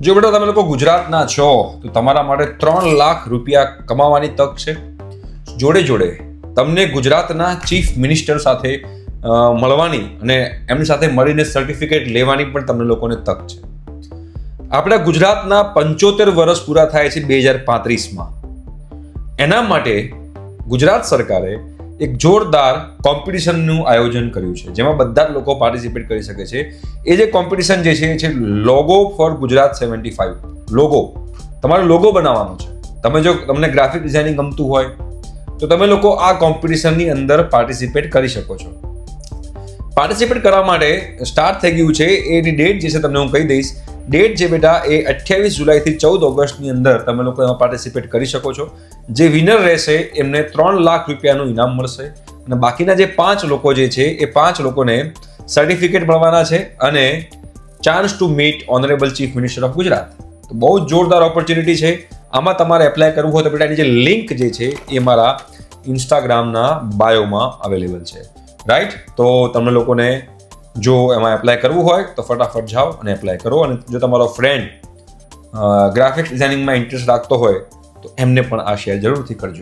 જો બેટા તમે લોકો ગુજરાતના છો તો તમારા માટે 3 લાખ રૂપિયા કમાવાની તક છે. જોડે જોડે તમને ગુજરાતના ચીફ મિનિસ્ટર સાથે મળવાની અને એમની સાથે મળીને સર્ટિફિકેટ લેવાની પણ તમને લોકોને તક છે. આપણા ગુજરાતના 75 વર્ષ પૂરા થાય છે 2035માં. એના માટે ગુજરાત સરકારે એક જોરદાર કોમ્પિટિશનનું આયોજન કર્યું છે, જેમાં બધા જ લોકો પાર્ટિસિપેટ કરી શકે છે. એ જે કોમ્પિટિશન જે છે લોગો ફોર ગુજરાત 75. લોગો, તમારો લોગો બનાવવાનો છે. તમને ગ્રાફિક ડિઝાઇનિંગ ગમતું હોય તો તમે લોકો આ કોમ્પિટિશનની અંદર પાર્ટિસિપેટ કરી શકો છો. પાર્ટિસિપેટ કરવા માટે સ્ટાર્ટ થઈ ગયું છે. એની ડેટ જે છે તમને હું કહી દઈશ. ડેટ જે બેટા એ 28 જુલાઈથી 14 ઓગસ્ટની અંદર તમે લોકો એમાં પાર્ટિસિપેટ કરી શકો છો. જે વિનર રહેશે એમને 3 લાખ રૂપિયાનું ઇનામ મળશે અને બાકીના જે 5 લોકો જે છે એ 5 લોકોને સર્ટિફિકેટ મળવાના છે અને chance to meet honourable chief minister of Gujarat. તો બહુ જ જોરદાર ઓપોર્ચ્યુનિટી છે. આમાં તમારે એપ્લાય કરવું હોય તો બેટા એની જે લિંક જે છે એ મારા ઇન્સ્ટાગ્રામના બાયોમાં અવેલેબલ છે. રાઈટ? તો તમને લોકોને જો એમાં એપ્લાય કરવું હોય તો ફટાફટ જાઓ અને એપ્લાય કરો. અને જો તમારો ફ્રેન્ડ ગ્રાફિક્સ ડિઝાઇનિંગમાં ઇન્ટરેસ્ટ રાખતો હોય તો એમને પણ આ શેર જરૂરથી કરજો.